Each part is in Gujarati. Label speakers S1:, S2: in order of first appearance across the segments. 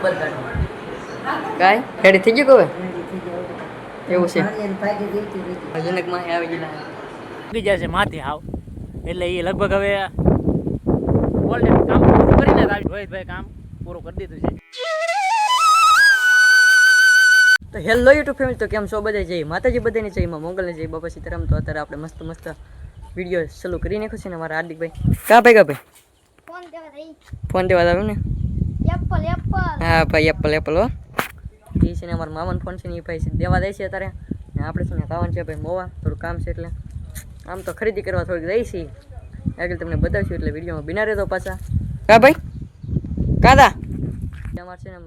S1: ખબર કાઢો કાઈ રેડી થઈ ગયું હવે એવું છે જનકમાં આવી ગયેલા
S2: બીજા છે માથે આવ એટલે એ લગભગ હવે ઓલરેડી કામ પૂરું કરીને રોહિતભાઈ કામ પૂરું કરી દીધું છે.
S1: તો હેલો યુટ્યુબ ફેમિલી, તો કેમ છો બધા? જય માતાજી, બધાની જય માં મોગલને જય બાબા સીતારામ. તો અત્યારે આપણે મસ્ત મસ્ત વિડીયો ચાલુ કરી નાખ્યો છે ને મારા હાર્દિકભાઈ કા ભાઈ ફોન દેવા આવ્યું ને હા ભાઈ એપલ હો એ છે ને અમારા મામાનો ફોન છે ને એ ભાઈ છે દેવા દે છે અત્યારે ને આપણે છે ને ખાવાનું છે ભાઈ મોવા થોડું કામ છે એટલે આમ તો ખરીદી કરવા થોડીક રહી છે આગળ તમને બતાવશું એટલે વિડીયોમાં બિના રહેતો પાછા કા ભાઈ કાદા અમારે છે ને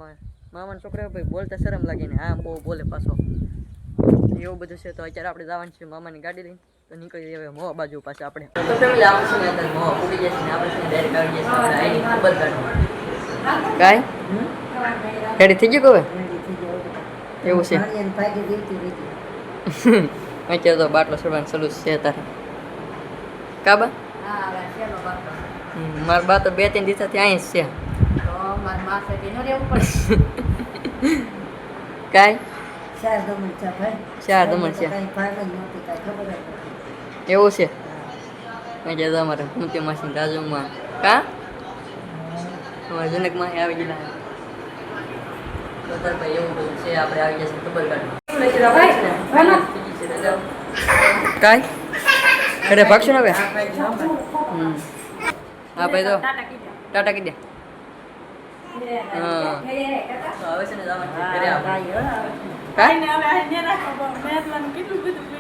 S1: મામાના છોકરા ભાઈ બોલતા શરમ લાગે ને હા બહુ બોલે પાછો એવું બધું છે. તો અત્યારે આપણે જવાનું છે મામાની ગાડી લઈને તો નીકળી હવે મોવા બાજુ પાછા આપણે તો ફેમિલી આપણે છે ને અત્યારે મોવા પૂરી જશે ને આપણે છે ને ડાયરેક્ટ આવી જશે આપણે આઈની ખબર કાઢવા કાંઈ રેડી થઈ ગયું હવે એવું છે અત્યારે તો બાટલો ચડવાનું ચાલુ છે તારે કાબા મારા બા તો 2-3 દિવસથી અહીં જ છે કાંઈ 4 દમણ છે એવું છે અત્યારે તો અમારે મોતી માસી રાજુમાં કા અમારા જનકમાં આવી ગયેલા ભાઈ એવું બધું છે આપણે આવી જશે ખબર કાંઈ અરે ભાગશું ને હવે હા ભાઈ તો ટાટા કીધે હા હવે છે ને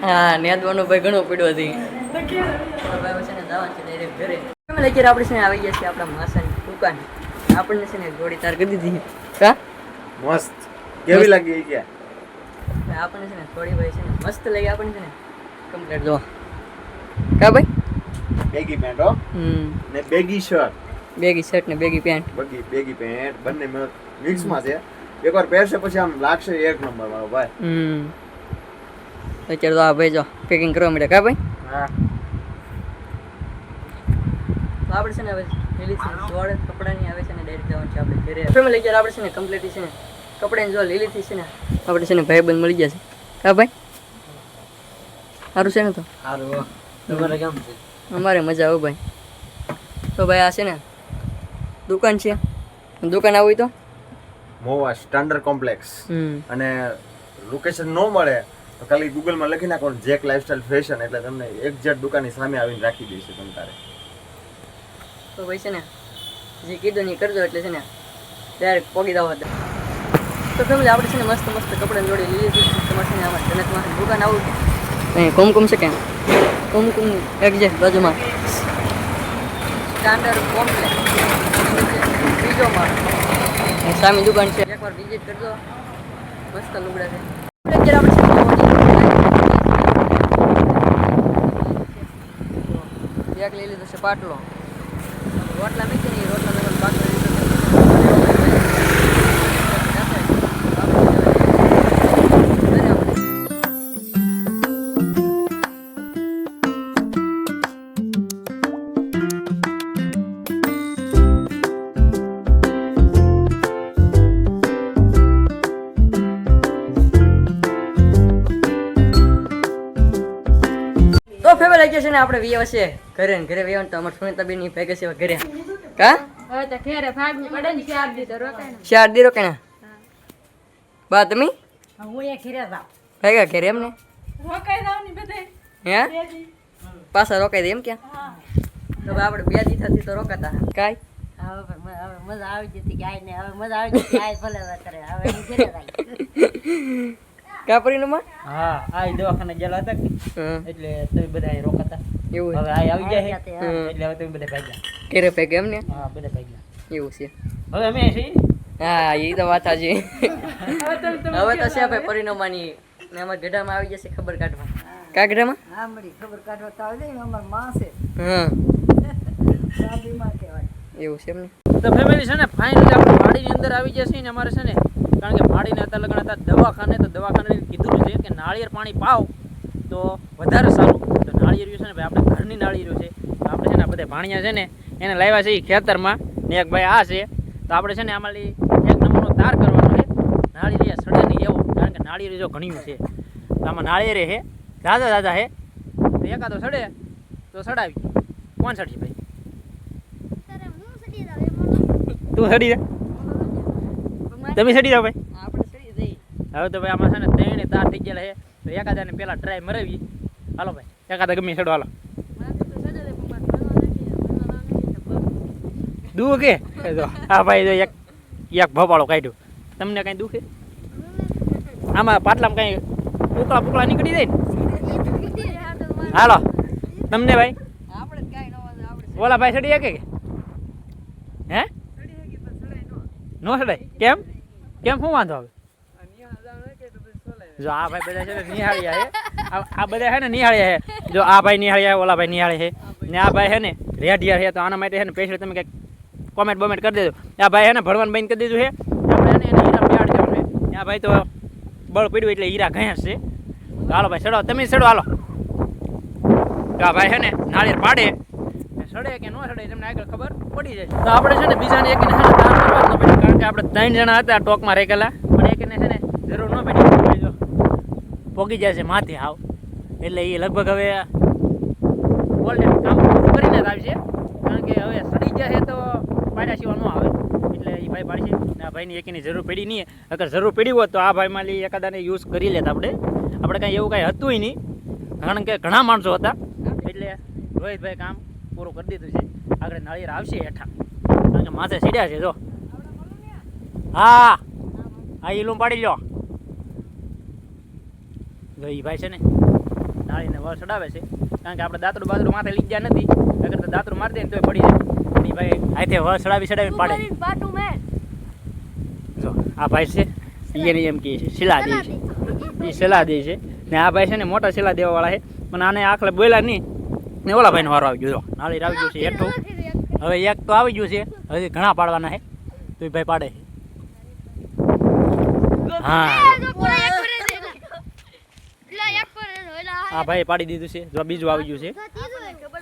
S1: હા નેદવાનું ભાઈ ઘણું પીડ્યું હતી ઘરે આપણે છે ને આવી ગયા છીએ આપણા માસાની દુકાન આપણને છે ને જોડી તાર કરી દીધી કા
S3: મસ્ત કેવી લાગી ગયા
S1: આપણને છે ને થોડી ભાઈ છે ને મસ્ત લાગી આપણને છે ને કમ્પ્લીટ જો કા ભાઈ
S3: બેગી પેન્ટ હો ને બેગી શર્ટ
S1: ને બેગી પેન્ટ
S3: બેગી પેન્ટ બંને મિક્સ માં છે. એકવાર પહેરશે પછી આમ લાગશે એક નંબર વાળો ભાઈ.
S1: અત્યારે તો આ ભાઈ જો પેકિંગ કરવા માંડ્યા કા ભાઈ
S3: હા
S1: તો આપણે છે ને હવે લીલી જોડે કપડાની આવે છે ને ડાયરેક્ટ જવાનું છે આપણે ઘરે ફેમિલી અત્યારે આપણે છે ને કમ્પ્લીટ છે ને કપડાની જો લીલીથી છે ને આપણે છે ને ભાઈબંધ મળી ગયા છે કા ભાઈ સારું છે ને તો
S2: સારું તમારે કેમ છે?
S1: અમારે મજા આવે ભાઈ. તો ભાઈ આ છે ને દુકાન છે દુકાન આવું તો
S3: મોવા સ્ટાન્ડર્ડ કોમ્પ્લેક્સ અને લોકેશન ન મળે તો ખાલી ગૂગલમાં લખી નાખો જેક લાઇફસ્ટાઇલ ફેશન એટલે તમને એક્ઝેક્ટ દુકાનની સામે આવીને રાખી દઈશું તમ તારે.
S1: તો ભાઈ છે ને જે કીધું નહીં કરજો એટલે છે ને ડાયરેક્ટ પોગી દાવ હતા. તો ફેમિલી આપણે છે ને મસ્ત મસ્ત કપડાં જોડી લીધી તમારે છે ને આમાં જનકમાં દુકાન આવું કે અહીં કુમકુમ છે કે કુમકુમ એક્ઝેક્ટ બાજુમાં સ્ટાન્ડર્ડ કોમ્પ્લેક્સ બીજો માળ સામી દુકાન છે એકવાર વિઝિટ કરજો મસ્ત લુગડા છે. અત્યારે આપણે એક લઈ લીધો છે પાટલો રોટલા મૂકી નહીં રોટલા લગન પાટલો તો ફેમિલી લાગી છે ને આપણે વિયા છે ઘરે ને ઘરે વિયા તો અમારે સુનિતા બેન ની ભેગે છે ઘરે કા
S4: હવે તો ઘરે ભાગવું પડે ને 4 દી તો રોકાય ને
S1: 4 દી રોકાય બા તમે
S4: હું એ ઘરે જાવ
S1: ભેગા ઘરે એમ ને
S4: રોકાઈ જાવ ની બધે
S1: હે પાછા રોકાઈ દે એમ ક્યાં તો આપણે 2 દી થતી તો રોકાતા કાઈ
S4: હવે મજા આવી જતી ગાય ને હવે મજા આવી જતી ગાય ભલે કરે હવે હું ઘરે જાય
S1: કાપરીનું માં
S2: હા આ દવાખાને ગયેલા હતા એટલે તમે બધા અહીં રોકાતા
S1: એવું
S2: હવે આ આવી ગયા છે એટલે હવે તમે બધા ભાગ્યા
S1: ઘરે ભેગે એમ ને
S2: હા બધા ભાગ્યા
S1: એવું છે
S2: હવે અમે છીએ
S1: હા એ તો વાત હાજી હવે તો છે ભાઈ પરિણમાની ને અમારા ગઢામાં આવી જશે ખબર કાઢવા કા ગઢામાં
S4: હા મળી ખબર કાઢવા તો આવી જાય અમાર માં છે
S1: હા
S4: શાદી માં કહેવાય
S1: એવું છે એમ ને.
S2: તો ફેમિલી છે ને ફાઇનલી આપણે વાડીની અંદર આવી જશે ને અમારે છે ને કારણ કે વાડીને હતા લગ્ન હતા દવાખાને તો દવાખાને કીધું છે કે નાળિયેર પાણી પાવ તો વધારે સારું. તો નાળિયેર છે ને ભાઈ આપણે ઘરની નાળિયેર છે તો આપણે છે ને બધા ભાણિયા છે ને એને લાવ્યા છે એ ખેતરમાં ને એક ભાઈ આ છે તો આપણે છે ને આમાંથી એક નંબરનો તાર કરવાનો છે નાળિયેર સડે નહીં એવો, કારણ કે નાળિયેર જો ઘણ્યું છે તો આમાં નાળિયેર છે દાદા દાદા છે તો એકાદો સડે તો સડાવી. કોણ સડશે ભાઈ? તું સડી જા, તમે સડી જાઓ ભાઈ.
S1: આપણે સડી જઈ.
S2: હવે તો ભાઈ આમાં છે ને 3 તાર થઈ ગયેલા છે તો એકાદાને પેલા ટ્રાય મરાવી. હાલો ભાઈ એકાદા ગમે સડો હાલો. દુખે જો આ ભાઈ જો એક ભોપાળો કાઢ્યો. તમને કઈ દુખે? આમાં પાટલામાં કઈ પુકળા નીકળી જાય ને? હાલો તમને ભાઈ
S1: આપણે કાઈ ન વાંધો, આપણે
S2: ઓલા ભાઈ સડી શકે કે હે નો સડાય? કેમ શું વાંધો આવે? જો આ ભાઈ બધા છે ને નિહાળ્યા છે, આ બધા છે ને નિહાળ્યા છે. જો આ ભાઈ નિહાળ્યા, ઓલા ભાઈ નિહાળે છે ને આ ભાઈ છે ને રેડિયા છે. તો આના માટે છે ને સ્પેશિયલ તમે કંઈક કોમેન્ટ બોમેન્ટ કરી દેજો. આ ભાઈ છે ને ભણવાનું બંધ કરી દીધું છે, આપણે એને હીરા બેહાડ દેવાનું છે. આ ભાઈ તો બળ પડ્યું એટલે હીરા ઘાસ છે. તો હાલો ભાઈ સડો, તમે સડો હાલો. તો આ ભાઈ છે ને નાળિયેર પાડે, સડે કે ન સડે તમને આગળ ખબર પડી જાય. તો આપણે છે ને બીજાને એકને છે ને તાર કરવા જ ન પડ્યું, કારણ કે આપણે 3 જણા હતા ટોકમાં રેકેલા, પણ એકને છે ને જરૂર ન પડી. જો પોગી જાય છે માથે આવ, એટલે એ લગભગ હવે ગોલ્ડન કામ પૂરું કરીને જ આવશે, કારણ કે હવે સડી જાય તો પાડ્યા સિવાય ન આવે. એટલે એ ભાઈ પાડશે ને આ ભાઈની એકની જરૂર પડી નહીં. અગર જરૂર પડી હોત તો આ ભાઈમાં એકાદાને યુઝ કરી લેતા આપણે કાંઈ એવું કાંઈ હતું નહીં, કારણ કે ઘણા માણસો હતા. એટલે રોહિતભાઈ કામ પૂરું કરી દીધું છે. આગળ નાળિયેર આવશે હેઠા, કારણ કે માથે સીડ્યા છે. જો હા હા ઈલું પાડી લો. જો એ ભાઈ છે ને નાળીને વર ચડાવે છે, કારણ કે આપણે દાંતરું બાતરું માથે લીધા નથી. અગર તો દાંતરું મારી દે ને તોય પડી જાય. એ ભાઈ હાથે વર ચડાવીને પાડે. જો આ ભાઈ છે એને એમ કે શિલા દે છે, એ શિલા દે છે ને આ ભાઈ છે ને મોટા શિલા દેવાવાળા છે, પણ આને આખલે બોલ્યા નહીં ને ઓલા ભાઈનો વારો આવી ગયો. નાળીર આવી ગયું છે હેઠું, હવે એક તો આવી ગયું છે, હજી ઘણા પાડવાના છે તો એ ભાઈ પાડે છે. હા હા ભાઈ પાડી દીધું છે. જો બીજું આવી ગયું છે.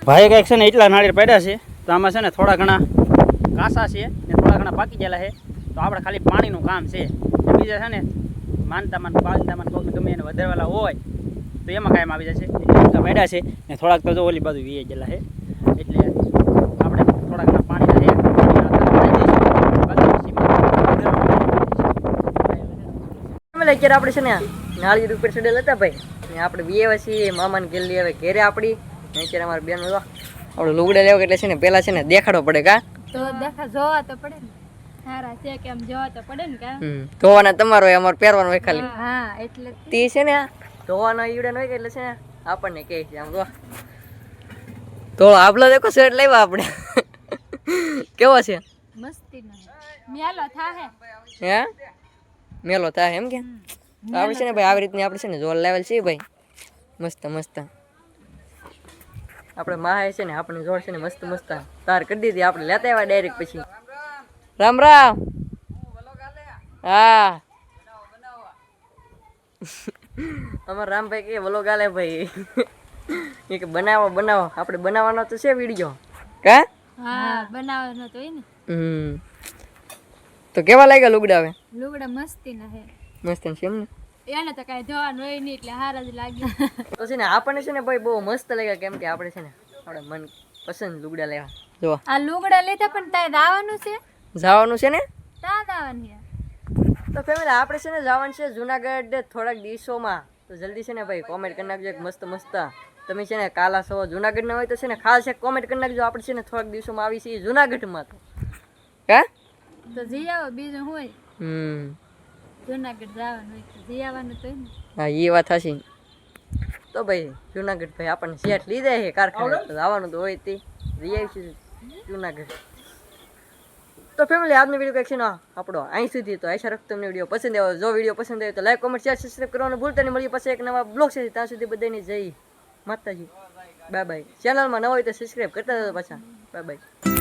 S2: ભાઈ કંઈક છે ને એટલા નાળિયેર પાડ્યા છે, તો આમાં છે ને થોડા ઘણા કાસા છે ને થોડા ઘણા પાકી ગયેલા છે. તો આપણે ખાલી પાણીનું કામ છે. બીજા છે ને માનતામાન પાલતામાન કોઈ ગમે એને વધારેલા હોય તો એમાં કાયમ આવી જશે. એટલા પાડ્યા છે ને થોડાક તો જો ઓલી બાજુ વીએ ગયેલા છે, એટલે આપણે થોડા ઘણા પાણીના છે
S1: અત્યારે આપણે છે ને નાળિયેર ઉપર ચડેલ હતા ભાઈ ને આપણે બે છીએ મામાને ઘેર લઈ આવે ઘેરે આપણી. અત્યારે અમારા બેન આપણે લુગડા લેવા એટલે છે ને પેલા છે ને દેખાડવો પડે કા,
S5: તો દેખા જોવા તો પડે ને, સારા છે કે એમ જોવા તો પડે ને કા.
S1: ધોવાના તમારો હોય, અમારે પહેરવાનું હોય ખાલી.
S5: હા એટલે
S1: તે છે ને ધોવાના ઈવડે હોય કે એટલે છે ને આપણને કહે છે આમ જો તો આપલો દેખો શર્ટ લાવ્યા આપણે કેવો છે?
S5: મસ્તી નો મેલો થાહે
S1: હે મેલો થાય એમ કે આપણે છે ને ભાઈ આવી રીતની આપણે છે ને જોર લેવલ છે ભાઈ, મસ્ત મસ્ત. આપણે માહે છે ને આપણે જોર છે ને મસ્ત મસ્ત તાર કરી દીધી, આપણે લેતા આવ્યા ડાયરેક્ટ. પછી રામ રામ. હા અમાર રામભાઈ કે વલો ગાલે ભાઈ એ કે બનાવો આપણે બનાવવાનો તો છે વિડીયો કા.
S5: હા બનાવવાનો તો હોય ને.
S1: તો કેવા લાગ્યા લુગડા? હવે
S5: લુગડા મસ્તી ના હે,
S1: મસ્ત છે એમ ને.
S5: એને તો કઈ ધોવાનું હોય નહીં એટલે હારા જ લાગ્યું.
S1: તો છે ને આપણને છે ને ભાઈ બહુ મસ્ત લાગ્યા, કેમ કે આપણે છે ને આપણે મન પસંદ લુગડા લેવા. જો
S5: આ લુગડા લીધા પણ ત્યાં દાવાનું છે,
S1: જવાનું છે ને
S5: ત્યાં દાવાનું છે.
S1: તો ફેમિલી આપણે છે ને જવાનું છે જુનાગઢ થોડાક દિવસોમાં. તો જલ્દી છે ને ભાઈ કોમેન્ટ કરી નાખજો એક મસ્ત મસ્ત. તમે છે ને કાલા સવો જુનાગઢ ના હોય તો છે ને ખાસ એક કોમેન્ટ કરી નાખજો. આપણે છે ને થોડાક દિવસોમાં આવી છીએ જુનાગઢમાં. તો હે
S5: તો જઈ આવો, બીજું હોય જુનાગઢ જવાનું હોય તો જઈ આવવાનું તો હોય ને.
S1: હા એ વાત હશે. તો ભાઈ જુનાગઢ ભાઈ આપણને શેઠ લીધા છે કારખાને, તો આવવાનું તો હોય તે જઈ આવીશું જુનાગઢ. તો ફેમિલી આજનો વિડીયો કંઈક છે ને આપણો અહીં સુધી. તો આશા રાખતો તમને વિડીયો પસંદ આવ્યો. જો વિડીયો પસંદ આવ્યો તો લાઈક કોમેન્ટ શેર સબસ્ક્રાઈબ કરવાનું ભૂલતા નહીં. મળીએ પછી એક નવા બ્લોગ છે, ત્યાં સુધી બધાને જય માતાજી, બાય બાય. ચેનલમાં નવા હોય તો સબસ્ક્રાઈબ કરતા હતા પાછા. Bye bye.